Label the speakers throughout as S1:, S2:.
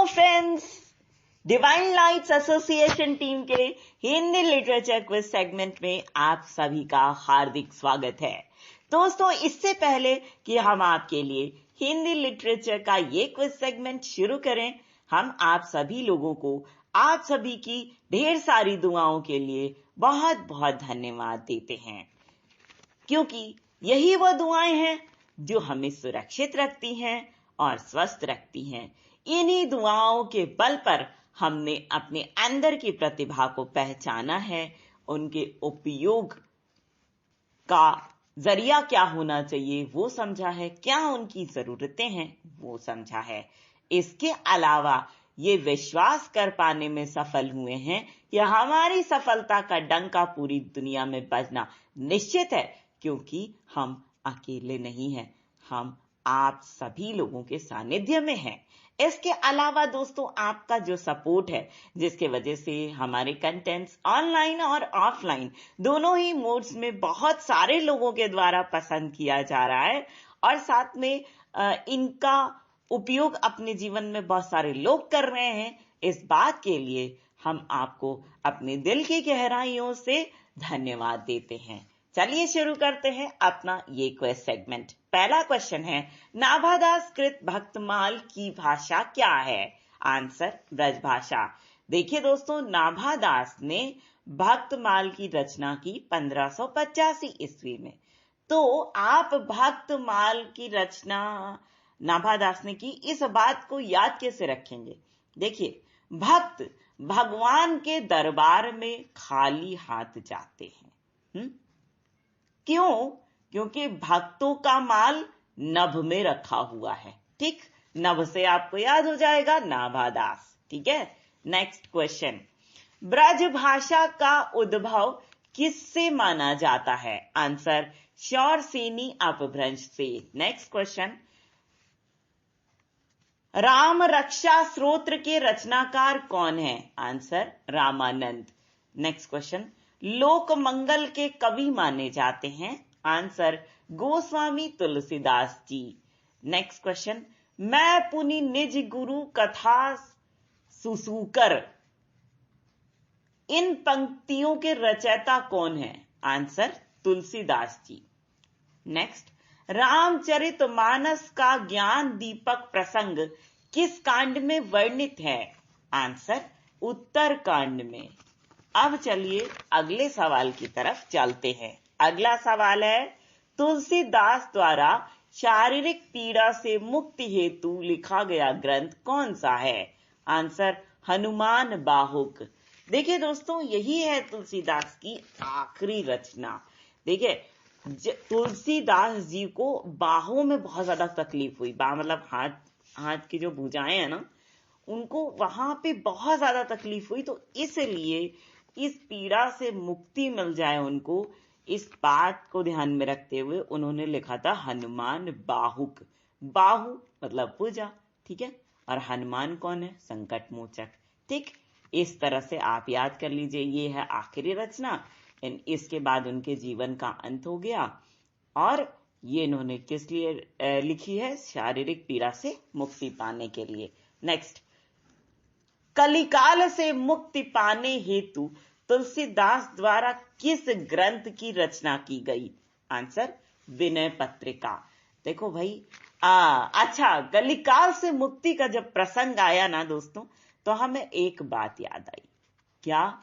S1: Friends, divine lights association team के Hindi literature quiz segment में आप सभी का हार्दिक स्वागत है। दोस्तों, इससे पहले कि हम आपके लिए हिंदी लिटरेचर का ये क्विज सेगमेंट शुरू करें, हम आप सभी लोगों को आप सभी की ढेर सारी दुआओं के लिए बहुत बहुत धन्यवाद देते हैं, क्योंकि यही वो दुआएं हैं जो हमें सुरक्षित रखती हैं और स्वस्थ रखती हैं। इन्हीं दुआओं के बल पर हमने अपने अंदर की प्रतिभा को पहचाना है, उनके उपयोग का जरिया क्या होना चाहिए वो समझा है, क्या उनकी जरूरतें हैं वो समझा है। इसके अलावा ये विश्वास कर पाने में सफल हुए हैं कि हमारी सफलता का डंका पूरी दुनिया में बजना निश्चित है, क्योंकि हम अकेले नहीं हैं, हम आप सभी लोगों के सानिध्य में हैं। इसके अलावा दोस्तों, आपका जो सपोर्ट है, जिसके वजह से हमारे कंटेंट्स ऑनलाइन और ऑफलाइन दोनों ही मोड्स में बहुत सारे लोगों के द्वारा पसंद किया जा रहा है और साथ में इनका उपयोग अपने जीवन में बहुत सारे लोग कर रहे हैं। इस बात के लिए हम आपको अपने दिल की गहराइयों से धन्यवाद देते हैं। चलिए शुरू करते हैं अपना ये क्विज सेगमेंट। पहला क्वेश्चन है, नाभादास कृत भक्तमाल की भाषा क्या है? आंसर, ब्रज भाषा। देखिए दोस्तों, नाभादास ने भक्तमाल की रचना की 1585 ईस्वी में। तो आप भक्तमाल की रचना नाभादास ने की, इस बात को याद कैसे रखेंगे? देखिए, भक्त भगवान के दरबार में खाली हाथ जाते हैं। क्यों? क्योंकि भक्तों का माल नभ में रखा हुआ है। ठीक, नभ से आपको याद हो जाएगा नाभादास। ठीक है। नेक्स्ट क्वेश्चन, ब्रज भाषा का उद्भव किससे माना जाता है? आंसर, शौरसेनी अपभ्रंश से। नेक्स्ट क्वेश्चन, राम रक्षा स्तोत्र के रचनाकार कौन है? आंसर, रामानंद। नेक्स्ट क्वेश्चन, लोक मंगल के कवि माने जाते हैं? Answer, Goswami Tulsidas ji. Next question, मैं पुनि निज गुरु कथा सुसूकर, इन पंक्तियों के रचयिता कौन है? आंसर, तुलसीदास जी। नेक्स्ट, रामचरितमानस का ज्ञान दीपक प्रसंग किस कांड में वर्णित है? आंसर, उत्तर कांड में। अब चलिए अगले सवाल की तरफ चलते हैं। अगला सवाल है, तुलसीदास द्वारा शारीरिक पीड़ा से मुक्ति हेतु लिखा गया ग्रंथ कौन सा है? आंसर, हनुमान बाहुक। देखिए दोस्तों, यही है तुलसीदास की आखिरी रचना। देखिए, तुलसीदास जी को बाहों में बहुत ज्यादा तकलीफ हुई। मतलब हाथ की जो भुजाएं हैं ना, उनको वहां पे बहुत ज्यादा तकलीफ हुई। तो इसलिए इस पीड़ा से मुक्ति मिल जाए उनको, इस बात को ध्यान में रखते हुए उन्होंने लिखा था हनुमान बाहुक। बाहु मतलब भुजा, ठीक है, और हनुमान कौन है? संकट मोचक। ठीक, इस तरह से आप याद कर लीजिए, ये है आखिरी रचना। इसके बाद उनके जीवन का अंत हो गया और ये इन्होंने किस लिए लिखी है? शारीरिक पीड़ा से मुक्ति पाने के लिए। नेक्स्ट, कलिकाल से मुक्ति पाने हेतु तुलसीदास द्वारा किस ग्रंथ की रचना की गई? आंसर, विनय पत्रिका। देखो भाई, अच्छा, कलिकाल से मुक्ति का जब प्रसंग आया ना दोस्तों, तो हमें एक बात याद आई। क्या?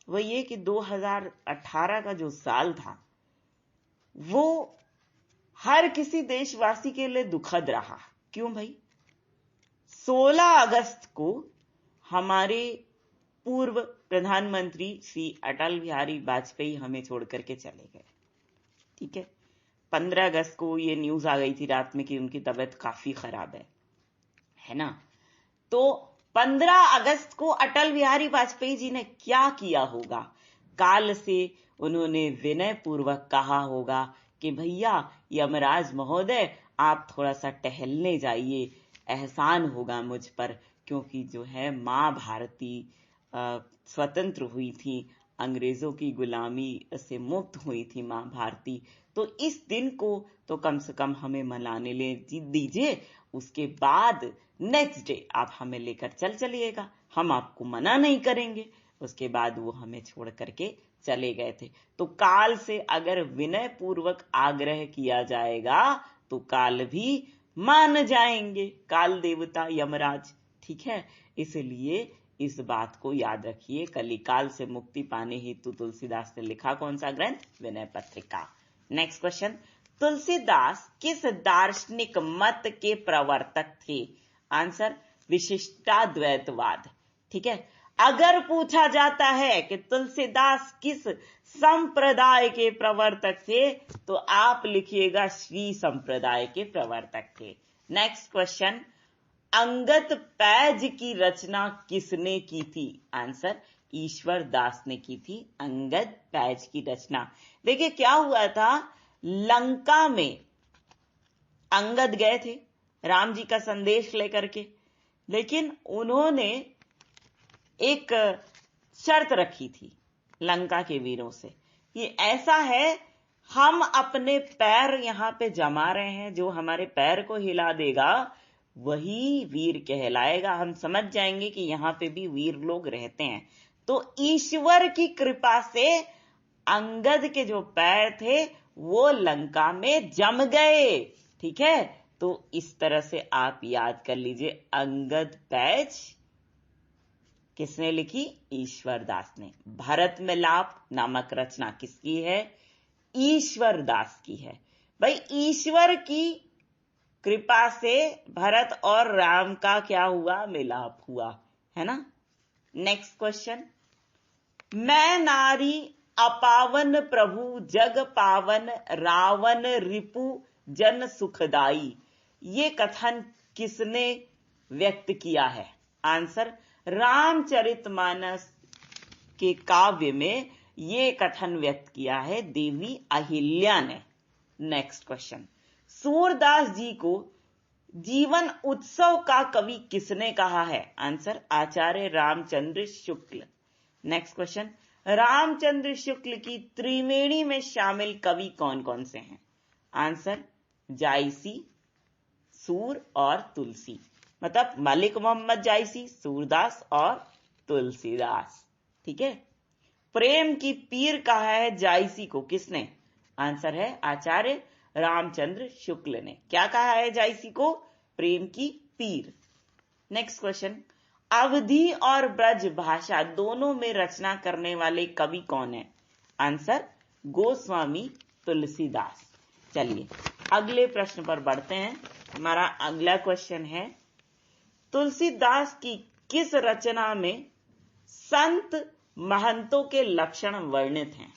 S1: वो ये कि 2018 का जो साल था वो हर किसी देशवासी के लिए दुखद रहा। क्यों भाई? 16 अगस्त को हमारे पूर्व प्रधानमंत्री श्री अटल बिहारी वाजपेयी हमें छोड़ करके चले गए। ठीक है, 15 अगस्त को ये न्यूज आ गई थी रात में कि उनकी तबीयत काफी खराब है ना। तो 15 अगस्त को अटल बिहारी वाजपेयी जी ने क्या किया होगा? काल से उन्होंने विनय पूर्वक कहा होगा कि भैया यमराज महोदय, आप थोड़ा सा टहलने जाइए, एहसान होगा मुझ पर, क्योंकि जो है मां भारती स्वतंत्र हुई थी अंग्रेजों की गुलामी से मुक्त हुई थी मां भारती, तो इस दिन को तो कम से कम हमें मनाने ले दीजिए। उसके बाद नेक्स्ट डे आप हमें लेकर चलिएगा, हम आपको मना नहीं करेंगे। उसके बाद वो हमें छोड़ करके चले गए थे। तो काल से अगर विनय पूर्वक आग्रह किया जाएगा तो काल भी मान जाएंगे, काल देवता यमराज। ठीक है, इसलिए इस बात को याद रखिए। कलिकाल से मुक्ति पाने हेतु तुलसीदास ने लिखा कौन सा ग्रंथ? विनय पत्रिका। नेक्स्ट क्वेश्चन, तुलसीदास किस दार्शनिक मत के प्रवर्तक थे? आंसर, विशिष्टाद्वैतवाद। ठीक है, अगर पूछा जाता है कि तुलसीदास किस संप्रदाय के प्रवर्तक थे तो आप लिखिएगा श्री संप्रदाय के प्रवर्तक थे। नेक्स्ट क्वेश्चन, अंगद पैज की रचना किसने की थी? आंसर, ईश्वर दास ने की थी अंगद पैज की रचना। देखिए क्या हुआ था, लंका में अंगद गए थे राम जी का संदेश लेकर के, लेकिन उन्होंने एक शर्त रखी थी लंका के वीरों से कि ऐसा है, हम अपने पैर यहां पे जमा रहे हैं, जो हमारे पैर को हिला देगा वही वीर कहलाएगा। हम समझ जाएंगे कि यहां पे भी वीर लोग रहते हैं। तो ईश्वर की कृपा से अंगद के जो पैर थे वो लंका में जम गए। ठीक है, तो इस तरह से आप याद कर लीजिए, अंगद पैज किसने लिखी? ईश्वर दास ने। भरत मिलाप नामक रचना किसकी है? ईश्वर दास की है। भाई ईश्वर की कृपा से भरत और राम का क्या हुआ? मिलाप हुआ, है ना। नेक्स्ट क्वेश्चन, मैं नारी अपावन प्रभु जग पावन रावण रिपु जन सुखदाई, ये कथन किसने व्यक्त किया है? आंसर, रामचरितमानस के काव्य में ये कथन व्यक्त किया है देवी अहिल्या ने। नेक्स्ट क्वेश्चन, सूरदास जी को जीवन उत्सव का कवि किसने कहा है? आंसर, आचार्य रामचंद्र शुक्ल। नेक्स्ट क्वेश्चन, रामचंद्र शुक्ल की त्रिवेणी में शामिल कवि कौन कौन से हैं? आंसर, जायसी, सूर और तुलसी। मतलब मलिक मोहम्मद जायसी, सूरदास और तुलसीदास। ठीक है, प्रेम की पीर कहा है जायसी को किसने? आंसर है आचार्य रामचंद्र शुक्ल ने। क्या कहा है जायसी को? प्रेम की पीर। नेक्स्ट क्वेश्चन, अवधी और ब्रज भाषा दोनों में रचना करने वाले कवि कौन है? आंसर, गोस्वामी तुलसीदास। चलिए अगले प्रश्न पर बढ़ते हैं। हमारा अगला क्वेश्चन है, तुलसीदास की किस रचना में संत महंतों के लक्षण वर्णित हैं?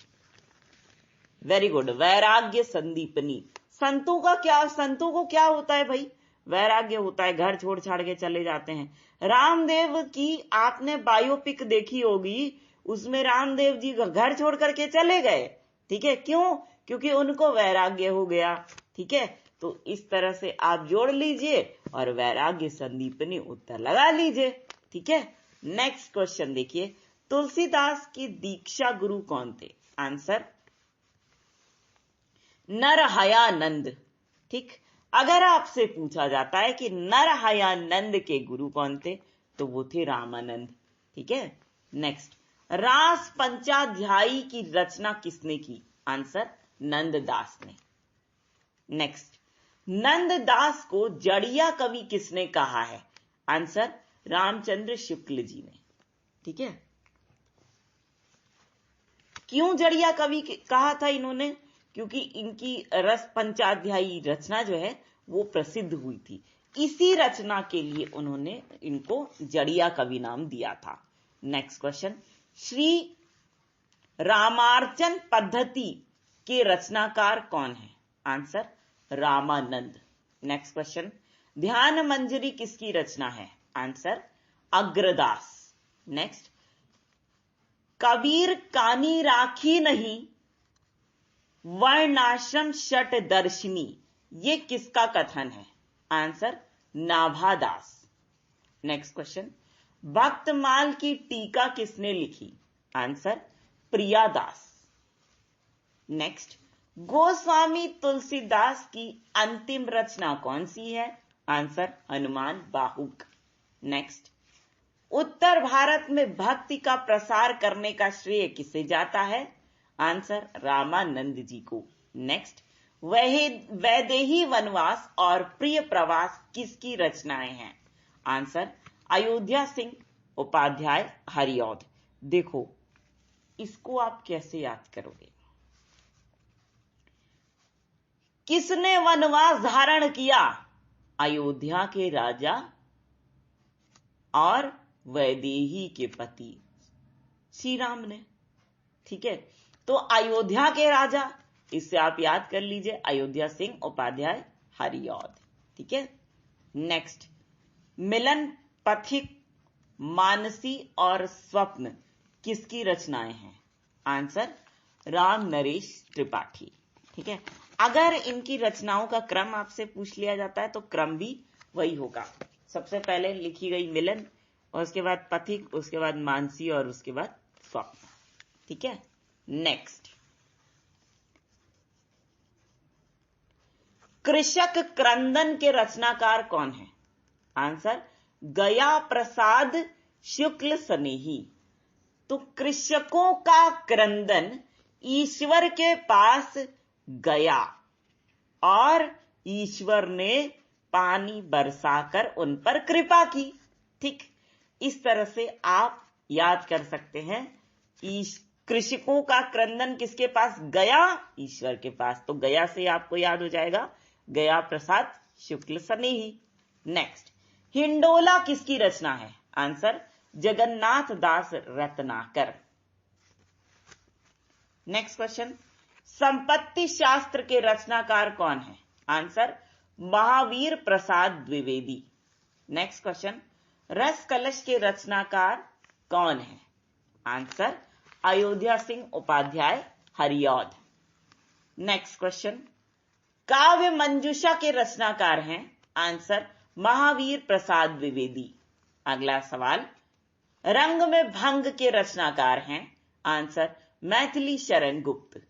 S1: वेरी गुड, वैराग्य संदीपनी। संतों को क्या होता है भाई? वैराग्य होता है, घर छोड़ छाड़ के चले जाते हैं। रामदेव की आपने बायोपिक देखी होगी, उसमें रामदेव जी घर छोड़ करके चले गए। ठीक है, क्यों? क्योंकि उनको वैराग्य हो गया। ठीक है, तो इस तरह से आप जोड़ लीजिए और वैराग्य संदीपनी उत्तर लगा लीजिए। ठीक है, नेक्स्ट क्वेश्चन देखिए, तुलसीदास की दीक्षा गुरु कौन थे? आंसर, नरहयानंद। ठीक, अगर आपसे पूछा जाता है कि नरहयानंद के गुरु कौन थे तो वो थे रामानंद। ठीक है, नेक्स्ट, रास पंचाध्यायी की रचना किसने की? आंसर, नंददास ने। नेक्स्ट, नंददास को जड़िया कवि किसने कहा है? आंसर, रामचंद्र शुक्ल जी ने। ठीक है, क्यों जड़िया कवि कहा था इन्होंने? क्योंकि इनकी रस पंचाध्यायी रचना जो है वो प्रसिद्ध हुई थी, इसी रचना के लिए उन्होंने इनको जड़िया कवि नाम दिया था। नेक्स्ट क्वेश्चन, श्री रामार्चन पद्धति के रचनाकार कौन है? आंसर, रामानंद। नेक्स्ट क्वेश्चन, ध्यान मंजरी किसकी रचना है? आंसर, अग्रदास। नेक्स्ट, कबीर कानी राखी नहीं वर्णाश्रम शट दर्शनी, ये किसका कथन है? Answer, Nabhadas. Next question, Bhaktamal की टीका किसने लिखी? आंसर, प्रियादास। नेक्स्ट, गोस्वामी तुलसीदास की अंतिम रचना कौन सी है? आंसर, हनुमान बाहुक। नेक्स्ट, उत्तर भारत में भक्ति का प्रसार करने का श्रेय किसे जाता है? आंसर, रामानंद जी को। नेक्स्ट, वैदेही वनवास और प्रिय प्रवास किसकी रचनाएं हैं? आंसर, अयोध्या सिंह उपाध्याय हरिऔध। देखो, इसको आप कैसे याद करोगे? किसने वनवास धारण किया? अयोध्या के राजा और वैदेही के पति श्री राम ने। ठीक है, तो अयोध्या के राजा, इससे आप याद कर लीजिए, अयोध्या सिंह उपाध्याय हरिऔध। ठीक है। नेक्स्ट, मिलन, पथिक, मानसी और स्वप्न किसकी रचनाएं हैं? आंसर, राम नरेश त्रिपाठी। ठीक है, अगर इनकी रचनाओं का क्रम आपसे पूछ लिया जाता है तो क्रम भी वही होगा। सबसे पहले लिखी गई मिलन, और उसके बाद पथिक, उसके बाद मानसी और उसके बाद स्वप्न। ठीक है। नेक्स्ट, कृषक क्रंदन के रचनाकार कौन है? आंसर, गया प्रसाद शुक्ल स्नेही। तो कृषकों का क्रंदन ईश्वर के पास गया और ईश्वर ने पानी बरसाकर उन पर कृपा की। ठीक, इस तरह से आप याद कर सकते हैं। कृषकों का क्रंदन किसके पास गया? ईश्वर के पास। तो गया से आपको याद हो जाएगा गया प्रसाद शुक्ल स्नेही। नेक्स्ट, हिंडोला किसकी रचना है? Answer, Jagannath Das Ratnakar. Next question, Sampatti Shastra के रचनाकार कौन है? Answer, Mahavir Prasad Dwivedi. Next question, Ras Kalash के रचनाकार कौन है? Answer, Ayodhya Singh Upadhyay Hariaudh. Next question, Kavya Manjusha के रचनाकार हैं? आंसर, महावीर प्रसाद द्विवेदी। अगला सवाल, रंग में भंग के रचनाकार हैं? आंसर, मैथिली शरण गुप्त।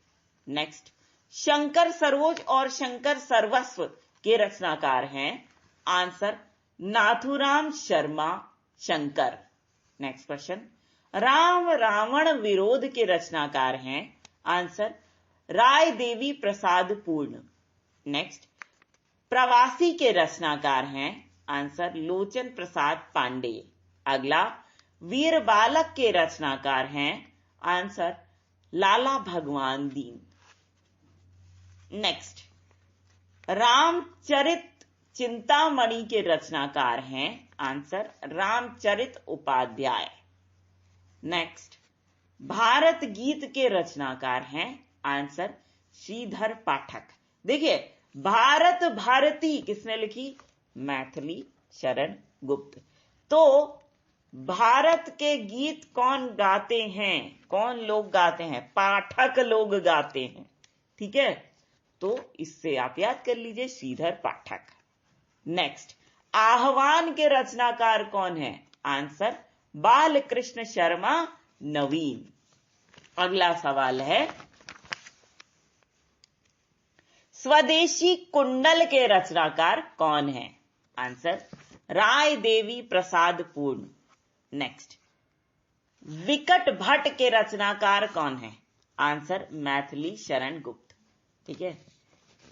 S1: नेक्स्ट, शंकर सरोज और शंकर सर्वस्व के रचनाकार हैं? Answer, Nathuram Sharma Shankar. Next question, Ram Ravan Virodh के रचनाकार हैं? आंसर, राय देवी प्रसाद पूर्ण। नेक्स्ट, प्रवासी के रचनाकार हैं? आंसर, लोचन प्रसाद पांडे। अगला, वीर बालक के रचनाकार हैं? आंसर, लाला भगवान दीन। नेक्स्ट, रामचरित चिंतामणि के रचनाकार हैं? आंसर, रामचरित उपाध्याय। नेक्स्ट, भारत गीत के रचनाकार हैं? आंसर, श्रीधर पाठक। देखिए, भारत भारती किसने लिखी? मैथिली शरण गुप्त। तो भारत के गीत कौन गाते हैं? कौन लोग गाते हैं? पाठक लोग गाते हैं। ठीक है, तो इससे आप याद कर लीजिए, श्रीधर पाठक। नेक्स्ट, आह्वान के रचनाकार कौन है? आंसर, बालकृष्ण शर्मा नवीन। अगला सवाल है, स्वदेशी कुंडल के रचनाकार कौन है? आंसर, राय देवी प्रसाद पूर्ण। नेक्स्ट, विकट भट्ट के रचनाकार कौन है? आंसर, मैथिली शरण गुप्त। ठीक है,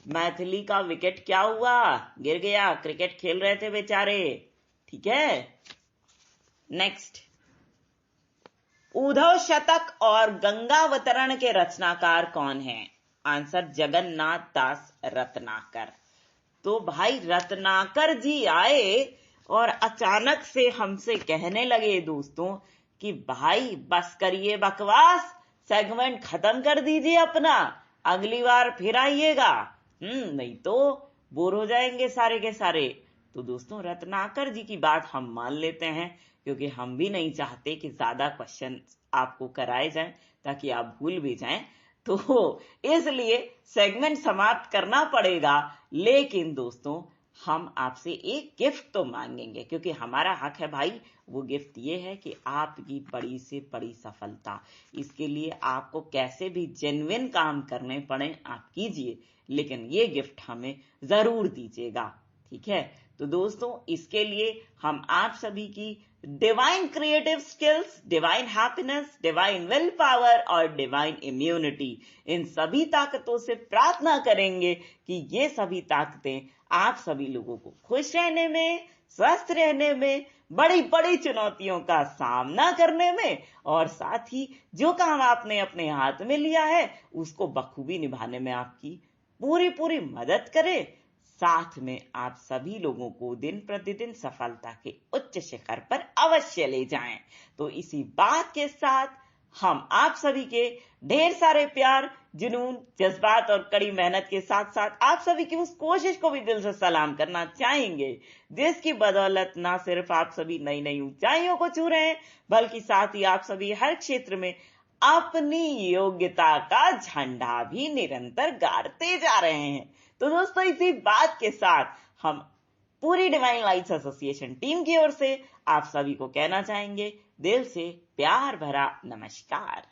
S1: मैथिली का विकेट क्या हुआ? गिर गया, क्रिकेट खेल रहे थे बेचारे। ठीक है। नेक्स्ट, उद्धव शतक और गंगावतरण के रचनाकार कौन है? आंसर, जगन्नाथ दास रत्नाकर। तो भाई रत्नाकर जी आए और अचानक से हमसे कहने लगे दोस्तों कि भाई बस करिए बकवास, सेगमेंट खत्म कर दीजिए अपना, अगली बार फिर आइएगा, नहीं तो बोर हो जाएंगे सारे के सारे। तो दोस्तों, रत्नाकर जी की बात हम मान लेते हैं, क्योंकि हम भी नहीं चाहते कि ज्यादा क्वेश्चन आपको कराए जाएं ताकि आप भूल भी जाएं। तो इसलिए सेगमेंट समाप्त करना पड़ेगा। लेकिन दोस्तों, हम आपसे एक गिफ्ट तो मांगेंगे, क्योंकि हमारा हक है भाई। वो गिफ्ट ये है कि आपकी बड़ी से बड़ी सफलता, इसके लिए आपको कैसे भी जेन्युइन काम करने पड़े आप कीजिए, लेकिन ये गिफ्ट हमें जरूर दीजिएगा, ठीक है। तो दोस्तों, इसके लिए हम आप सभी की divine creative skills, divine happiness, divine will power और डिवाइन इम्यूनिटी, इन सभी ताकतों से प्रार्थना करेंगे कि ये सभी ताकतें आप सभी लोगों को खुश रहने में, स्वस्थ रहने में, बड़ी बड़ी चुनौतियों का सामना करने में, और साथ ही जो काम आपने अपने हाथ में लिया है उसको बखूबी निभाने में आपकी पूरी पूरी मदद करे। साथ में आप सभी लोगों को दिन प्रतिदिन सफलता के उच्च शिखर पर अवश्य ले जाएं। तो इसी बात के साथ हम आप सभी के ढेर सारे प्यार, जुनून, जज्बात और कड़ी मेहनत के साथ साथ आप सभी की उस कोशिश को भी दिल से सलाम करना चाहेंगे, जिसकी बदौलत ना सिर्फ आप सभी नई नई ऊंचाइयों को छू रहे हैं, बल्कि साथ ही आप सभी हर क्षेत्र में अपनी योग्यता का झंडा भी निरंतर गाड़ते जा रहे हैं। तो दोस्तों, इसी बात के साथ हम पूरी डिवाइन लाइट्स एसोसिएशन टीम की ओर से आप सभी को कहना चाहेंगे दिल से प्यार भरा नमस्कार।